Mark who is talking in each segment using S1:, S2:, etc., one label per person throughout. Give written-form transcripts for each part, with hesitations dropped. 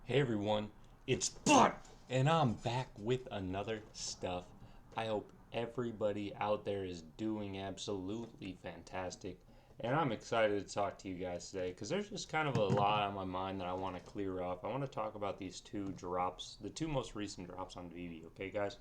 S1: Hey everyone, it's Bud, and I'm back with another stuff. I hope everybody out there is doing absolutely fantastic, and I'm excited to talk to you guys today because there's just kind of a lot on my mind that I want to clear up. I want to talk about these two drops, the two most recent drops on Veve, okay, guys?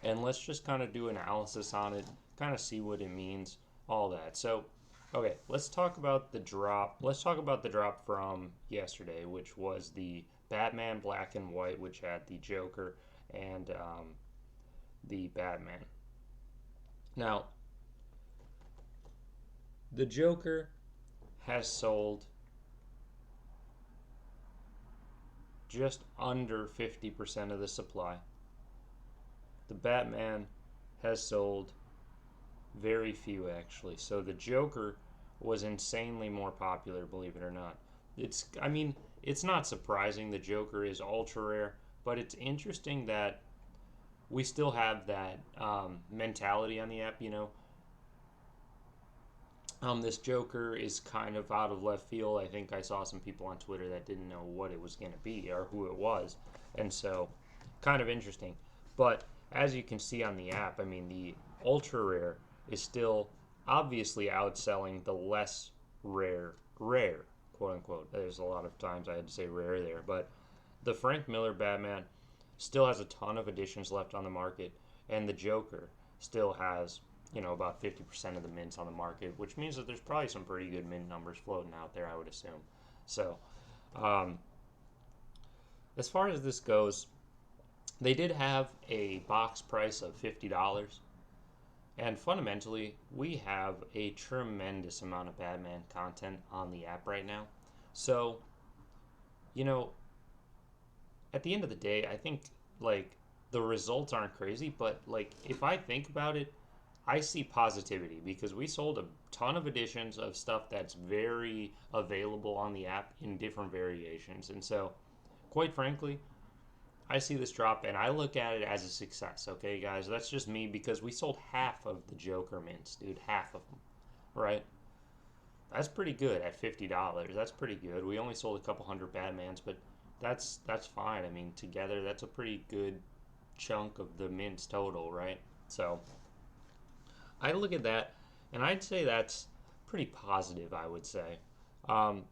S1: And let's just kind of do analysis on it, kind of see what it means, all that. So, okay, let's talk about the drop. Let's talk about the drop from yesterday, which was the Batman Black and White, which had the Joker and the Batman. Now, the Joker has sold just under 50% of the supply. The Batman has sold very few, actually. So the Joker was insanely more popular, believe it or not. I mean, it's not surprising. The Joker is ultra rare, but it's interesting that we still have that mentality on the app. This Joker is kind of out of left field. I think I saw some people on Twitter that didn't know what it was going to be or who it was, and so kind of interesting. But as you can see on the app, I mean, the ultra rare is still obviously outselling the less rare, quote unquote. There's a lot of times I had to say rare there, but the Frank Miller Batman still has a ton of editions left on the market, and the Joker still has about 50% of the mints on the market, which means that there's probably some pretty good mint numbers floating out there, I would assume. So, um, as far as this goes, they did have a box price of $50. And fundamentally, we have a tremendous amount of Batman content on the app right now. So, you know, at the end of the day, I think like the results aren't crazy, but like if I think about it, I see positivity because we sold a ton of editions of stuff that's very available on the app in different variations. And so, quite frankly, I see this drop and I look at it as a success. Okay, guys, that's just me because we sold half of the Joker mints, dude, half of them, right? That's pretty good at $50. That's pretty good. We only sold a couple hundred Batmans, but that's fine. I mean, together that's a pretty good chunk of the mints total, right? So I look at that and I'd say that's pretty positive. I would say. Um,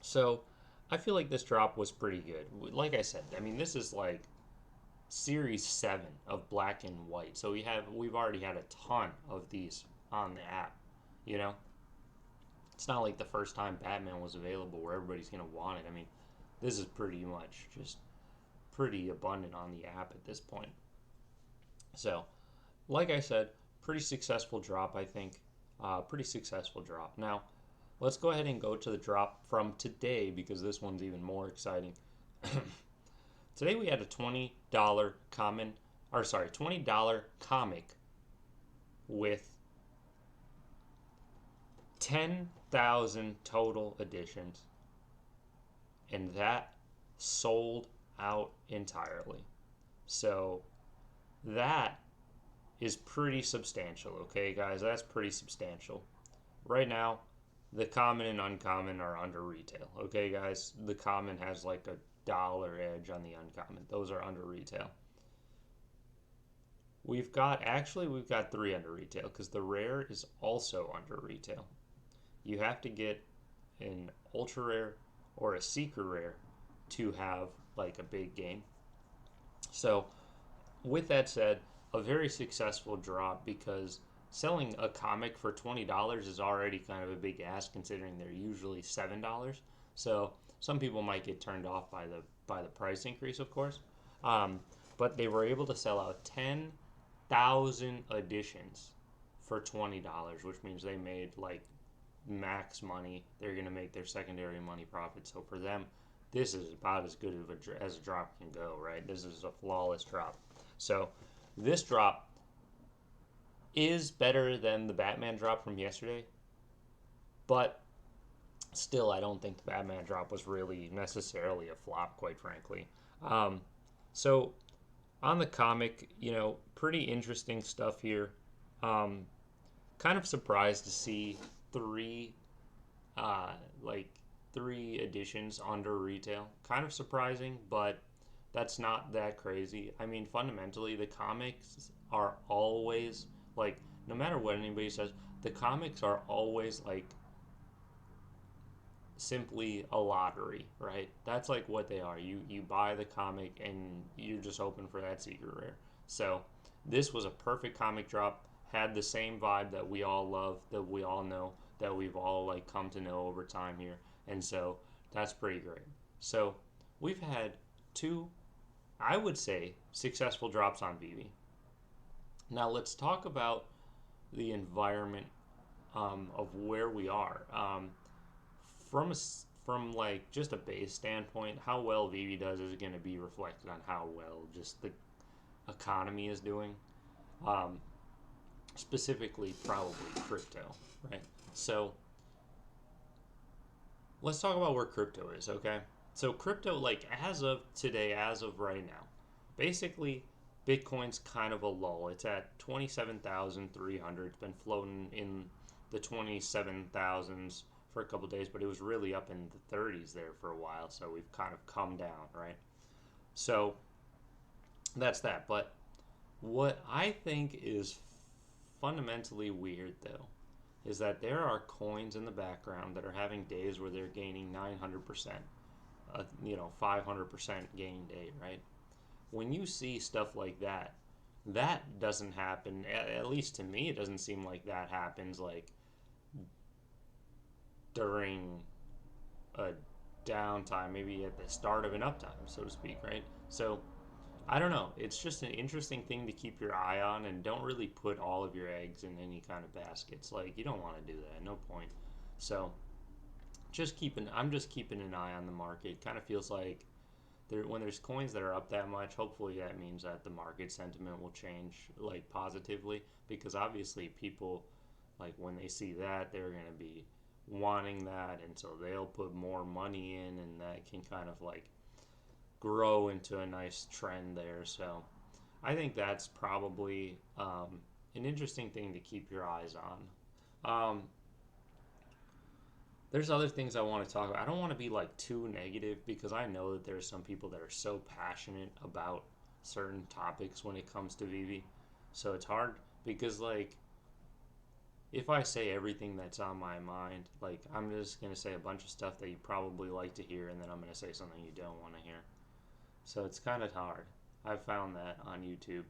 S1: so I feel like this drop was pretty good. Like I said, I mean, this is like Series 7 of black and white. So we've already had a ton of these on the app, you know? It's not like the first time Batman was available where everybody's going to want it. I mean, this is pretty much just pretty abundant on the app at this point. So, like I said, pretty successful drop, I think. Pretty successful drop. Now, let's go ahead and go to the drop from today because this one's even more exciting. Today we had a $20 $20 comic with 10,000 total editions, and that sold out entirely. So that is pretty substantial, okay, guys? That's pretty substantial. Right now, the common and uncommon are under retail, okay, guys? The common has like a dollar edge on the uncommon. Those are under retail. We've got three under retail because the rare is also under retail. You have to get an ultra rare or a secret rare to have like a big game. So, with that said, a very successful drop because selling a comic for $20 is already kind of a big ask considering they're usually $7. So some people might get turned off by the price increase, of course. Um, but they were able to sell out 10,000 editions for $20, which means they made like max money. They're going to make their secondary money profit. So for them, this is about as good of as a drop can go, right? This is a flawless drop. So this drop is better than the Batman drop from yesterday, but still, I don't think the Batman drop was really necessarily a flop, quite frankly. So on the comic, pretty interesting stuff here. Um, Kind of surprised to see three like three editions under retail. Kind of surprising, but that's not that crazy. I mean, fundamentally, the comics are always like, no matter what anybody says, the comics are always like simply a lottery, right? That's like what they are. You buy the comic and you're just hoping for that secret rare. So this was a perfect comic drop. Had the same vibe that we all love, that we all know, that we've all like come to know over time here, and so that's pretty great. So we've had two, I would say, successful drops on Veve. Now let's talk about the environment of where we are. From a, from like just a base standpoint, how well Veve does is going to be reflected on how well just the economy is doing. Um, Specifically, probably crypto, right? So let's talk about where crypto is, okay? So crypto, like as of today, as of right now, basically Bitcoin's kind of a lull. It's at 27,300. It's been floating in the 27,000s for a couple of days, but it was really up in the 30s there for a while. So we've kind of come down, right? So that's that. But what I think is fundamentally weird, though, is that there are coins in the background that are having days where they're gaining 900%, 500% gain day, right? When you see stuff like that, that doesn't happen. At least to me, it doesn't seem like that happens like during a downtime, maybe at the start of an uptime, so to speak, right? So I don't know. It's just an interesting thing to keep your eye on, and don't really put all of your eggs in any kind of baskets. Like you don't want to do that. No point. So I'm just keeping an eye on the market. Kind of feels like when there's coins that are up that much, hopefully that means that the market sentiment will change like positively, because obviously people like when they see that they're going to be wanting that, and so they'll put more money in, and that can kind of like grow into a nice trend there. So I think that's probably an interesting thing to keep your eyes on. There's other things I want to talk about. I don't want to be like too negative, because I know that there's some people that are so passionate about certain topics when it comes to Veve. So it's hard because like if I say everything that's on my mind, like I'm just going to say a bunch of stuff that you probably like to hear, and then I'm going to say something you don't want to hear. So it's kind of hard. I've found that on YouTube.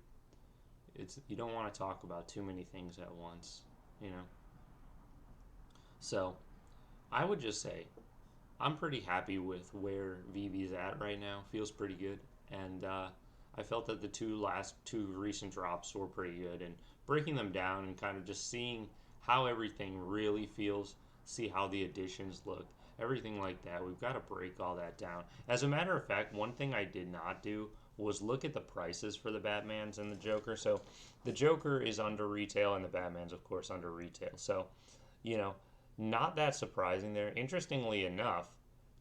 S1: It's you don't want to talk about too many things at once, you know. So I would just say I'm pretty happy with where Veve's at right now. Feels pretty good, and I felt that the last two recent drops were pretty good, and breaking them down and kind of just seeing how everything really feels, see how the additions look, everything like that. We've got to break all that down. As a matter of fact, one thing I did not do was look at the prices for the Batmans and the Joker. So the Joker is under retail, and the Batman's, of course, under retail. So, you know, not that surprising there. Interestingly enough,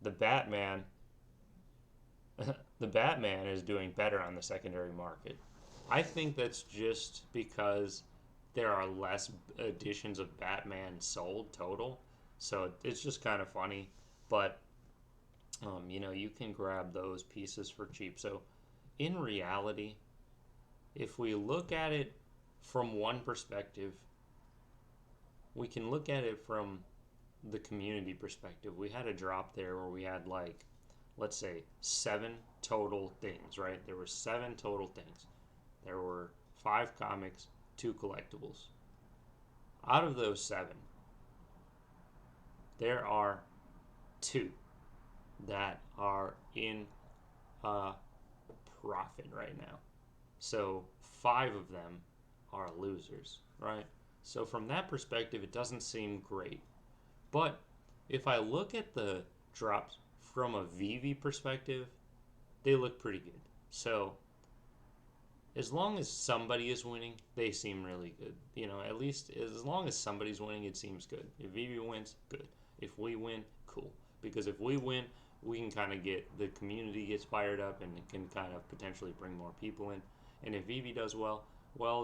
S1: the Batman the Batman is doing better on the secondary market. I think that's just because there are less editions of Batman sold total. So it's just kind of funny. But, you can grab those pieces for cheap. So in reality, if we look at it from one perspective, we can look at it from the community perspective. We had a drop there where we had like, let's say, 7 total things, right? There were 7 total things. There were 5 comics, 2 collectibles. Out of those 7, there are 2 that are in a profit right now. So 5 of them are losers, right? So from that perspective, it doesn't seem great. But if I look at the drops from a Veve perspective, they look pretty good. So as long as somebody is winning, they seem really good. At least as long as somebody's winning, it seems good. If Veve wins, good. If we win, cool. Because if we win, we can kind of get the community gets fired up, and it can kind of potentially bring more people in. And if Veve does well,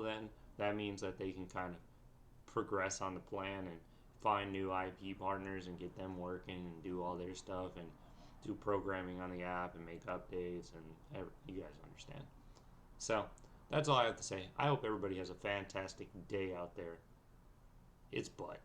S1: then that means that they can kind of progress on the plan, and find new IP partners and get them working and do all their stuff and do programming on the app and make updates and you guys understand. So that's all I have to say. I hope everybody has a fantastic day out there. It's butt.